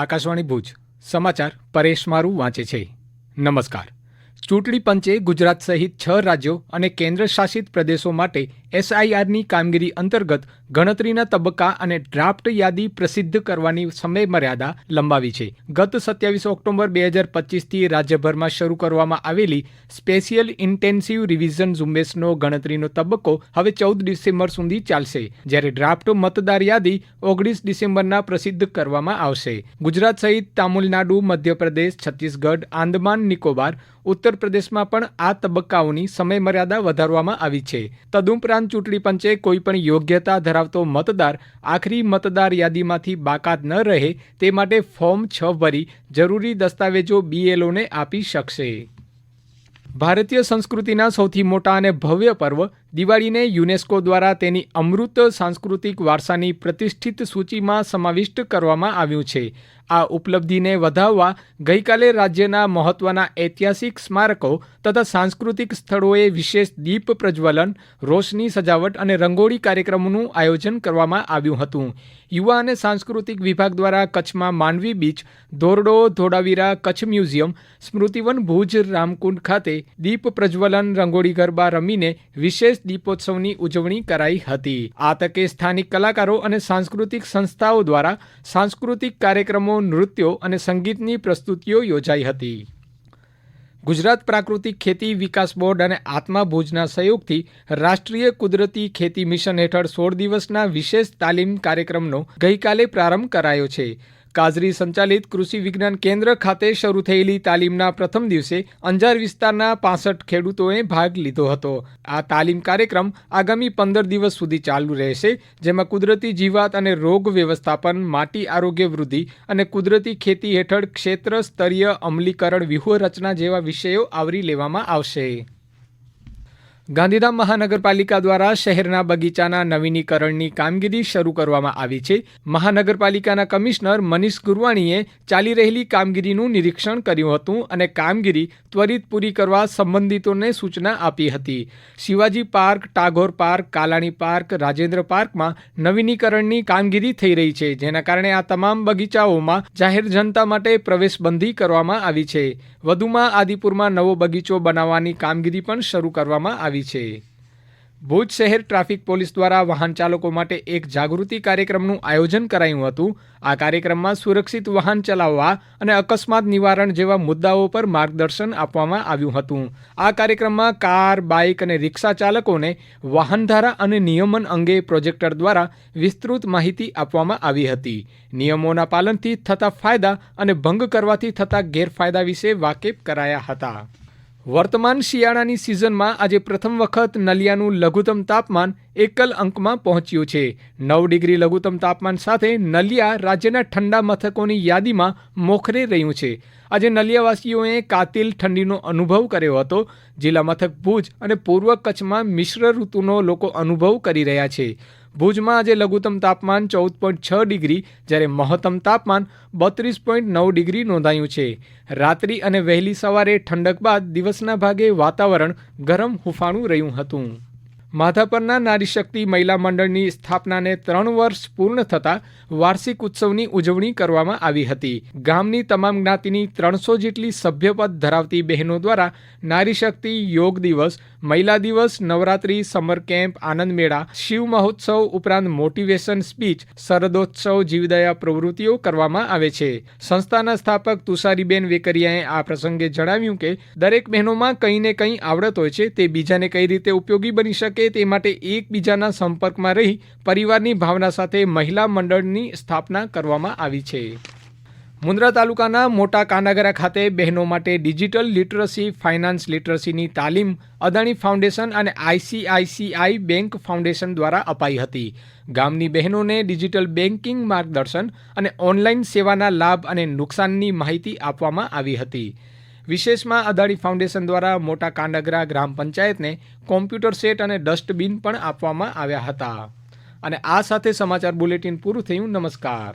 આકાશવાણી ભુજ સમાચાર પરેશ મારું વાંચે છે. નમસ્કાર. ચૂંટણી પંચે ગુજરાત સહિત 6 રાજ્યો અને કેન્દ્ર શાસિત પ્રદેશો માટે એસઆઈઆરની કામગીરી અંતર્ગત ગણતરીના તબક્કા અને ડ્રાફ્ટ યાદી પ્રસિદ્ધ કરવાની સમયમર્યાદા લંબાવી છે. ગત 27 ઓક્ટોબર 2025થી રાજ્યભરમાં શરૂ કરવામાં આવેલી સ્પેશિયલ ઇન્ટેન્સિવ રિવિઝન ઝુંબેશનો ગણતરીનો તબક્કો હવે 14 ડિસેમ્બર સુધી ચાલશે, જ્યારે ડ્રાફ્ટ મતદાર યાદી 19 ડિસેમ્બરના પ્રસિદ્ધ કરવામાં આવશે. ગુજરાત સહિત તામિલનાડુ, મધ્યપ્રદેશ, છત્તીસગઢ, આંદમાન નિકોબાર, ઉત્તર પ્રદેશમાં પણ આ તબક્કાઓની સમયમર્યાદા વધારવામાં આવી છે. તદુપરાંત ચૂંટણી પંચે કોઈપણ યોગ્યતા ધરાવતો મતદાર આખરી મતદાર યાદીમાંથી બાકાત ન રહે તે માટે ફોર્મ 6 ભરી જરૂરી દસ્તાવેજો બીએલઓને આપી શકશે. ભારતીય સંસ્કૃતિના સૌથી મોટા અને ભવ્ય પર્વ દિવાળીને યુનેસ્કો દ્વારા તેની અમૃત સાંસ્કૃતિક વારસાની પ્રતિષ્ઠિત સૂચિમાં સમાવિષ્ટ કરવામાં આવ્યું છે. આ ઉપલબ્ધિને વધાવવા ગઈકાલે રાજ્યના મહત્વના ઐતિહાસિક સ્મારકો તથા સાંસ્કૃતિક સ્થળોએ વિશેષ દીપ પ્રજ્વલન, રોશની સજાવટ અને રંગોળી કાર્યક્રમોનું આયોજન કરવામાં આવ્યું હતું. યુવા અને સાંસ્કૃતિક વિભાગ દ્વારા કચ્છમાં માંડવી બીચ, ધોરડો, ધોળાવીરા, કચ્છ મ્યુઝિયમ, સ્મૃતિવન ભુજ, રામકુંડ ખાતે દીપ પ્રજ્વલન, રંગોળી ગરબા રમીને વિશેષ દીપોત્સવની ઉજવણી કરાઈ હતી. આ તકે સ્થાનિક કલાકારો અને સાંસ્કૃતિક સંસ્થાઓ દ્વારા સાંસ્કૃતિક કાર્યક્રમો, નૃત્યો અને સંગીતની પ્રસ્તુતિઓ યોજાઈ હતી. ગુજરાત પ્રાકૃતિક ખેતી વિકાસ બોર્ડ અને આત્મા ભુજના સહયોગથી રાષ્ટ્રીય કુદરતી ખેતી મિશન હેઠળ 16 દિવસના વિશેષ તાલીમ કાર્યક્રમનો ગઈકાલે પ્રારંભ કરાયો છે. કાઝરી સંચાલિત કૃષિ વિજ્ઞાન કેન્દ્ર ખાતે શરૂ થયેલી તાલીમના પ્રથમ દિવસે અંજાર વિસ્તારના 65 ખેડૂતોએ ભાગ લીધો હતો. આ તાલીમ કાર્યક્રમ આગામી 15 દિવસ સુધી ચાલુ રહેશે, જેમાં કુદરતી જીવાત અને રોગ વ્યવસ્થાપન, માટી આરોગ્ય વૃદ્ધિ અને કુદરતી ખેતી હેઠળ ક્ષેત્ર સ્તરીય અમલીકરણ વ્યૂહરચના જેવા વિષયો આવરી લેવામાં આવશે. ગાંધીધામ મહાનગરપાલિકા દ્વારા શહેરના બગીચાના નવીનીકરણની કામગીરી શરૂ કરવામાં આવી છે. મહાનગરપાલિકાના કમિશનર મનીષ ગુરવાણીએ ચાલી રહેલી કામગીરીનું નિરીક્ષણ કર્યું હતું અને કામગીરી ત્વરિત પૂરી કરવા સંબંધિતોને સૂચના આપી હતી. Shivaji park, Tagore park, Kalani park, Rajendra પાર્કમાં નવીનીકરણની કામગીરી થઈ રહી છે, જેના કારણે આ તમામ બગીચાઓમાં જાહેર જનતા માટે પ્રવેશબંધી કરવામાં આવી છે. વધુમાં આદિપુરમાં નવો બગીચો બનાવવાની કામગીરી પણ શરૂ કરવામાં આવી છે. ભુજ શહેર ટ્રાફિક પોલીસ દ્વારા વાહન ચાલકો માટે એક જાગૃતિ કાર્યક્રમનું આયોજન કરાયું હતું. આ કાર્યક્રમમાં સુરક્ષિત વાહન ચલાવવા અને અકસ્માત નિવારણ જેવા મુદ્દાઓ પર માર્ગદર્શન આપવામાં આવ્યું હતું. આ કાર્યક્રમમાં કાર, બાઇક અને રિક્ષા ચાલકોને વાહનધારા અને નિયમન અંગે પ્રોજેક્ટર દ્વારા વિસ્તૃત માહિતી આપવામાં આવી હતી. નિયમોના પાલનથી થતા ફાયદા અને ભંગ કરવાથી થતા ગેરફાયદા વિશે વાકેફ કરાયા હતા. વર્તમાન શિયાળાની સિઝનમાં આજે પ્રથમ વખત નલિયાનું લઘુત્તમ તાપમાન એકલ અંકમાં પહોંચ્યું છે. 9 ડિગ્રી લઘુત્તમ તાપમાન સાથે નલિયા રાજ્યના ઠંડા મથકોની યાદીમાં મોખરે રહ્યું છે. આજે નલિયાવાસીઓએ કાતિલ ઠંડીનો અનુભવ કર્યો હતો. જિલ્લા મથક ભુજ અને પૂર્વ કચ્છમાં મિશ્ર ઋતુનો લોકો અનુભવ કરી રહ્યા છે. ભુજમાં આજે લઘુત્તમ તાપમાન 14.6 ડિગ્રી જ્યારે મહત્તમ તાપમાન 32.9 ડિગ્રી નોંધાયું છે. રાત્રિ અને વહેલી સવારે ઠંડક બાદ દિવસના ભાગે વાતાવરણ ગરમ હુંફાળું રહ્યું હતું. માધાપરના નારી શક્તિ મહિલા મંડળની સ્થાપનાને 3 વર્ષ પૂર્ણ થતાં વાર્ષિક ઉત્સવની ઉજવણી કરવામાં આવી હતી. ગામની તમામ જ્ઞાતિની 300 જેટલી સભ્યપદ ધરાવતી બહેનો દ્વારા નારી શક્તિ, યોગ દિવસ, મહિલા દિવસ, નવરાત્રી, સમર કેમ્પ, આનંદ મેળા, શિવ મહોત્સવ ઉપરાંત મોટિવેશન સ્પીચ, શરદોત્સવ, જીવદયા પ્રવૃત્તિઓ કરવામાં આવે છે. સંસ્થાના સ્થાપક તુષારીબેન વેકરિયાએ આ પ્રસંગે જણાવ્યું કે દરેક બહેનોમાં કંઈ ને કંઈ આવડત હોય છે, તે બીજાને કઈ રીતે ઉપયોગી બની શકે તે માટે એકબીજાના સંપર્કમાં રહી પરિવારની ભાવના સાથે મહિલા મંડળની સ્થાપના કરવામાં આવી છે. મુન્દ્રા તાલુકાના મોટા કાનાગરા ખાતે બહેનો માટે ડિજિટલ લિટરસી, ફાઇનાન્સ લિટરસીની તાલીમ અદાણી ફાઉન્ડેશન અને ICICI બેંક ફાઉન્ડેશન દ્વારા અપાઈ હતી. ગામની બહેનોને ડિજિટલ બેન્કિંગ માર્ગદર્શન અને ઓનલાઈન સેવાના લાભ અને નુકસાનની માહિતી આપવામાં આવી હતી. વિશેષમાં અદાણી ફાઉન્ડેશન દ્વારા મોટા કાંડગરા ગ્રામ પંચાયતને કોમ્પ્યુટર સેટ અને ડસ્ટબિન પણ આપવામાં આવ્યા હતા. અને આ સાથે સમાચાર બુલેટિન પૂરું થયું. નમસ્કાર.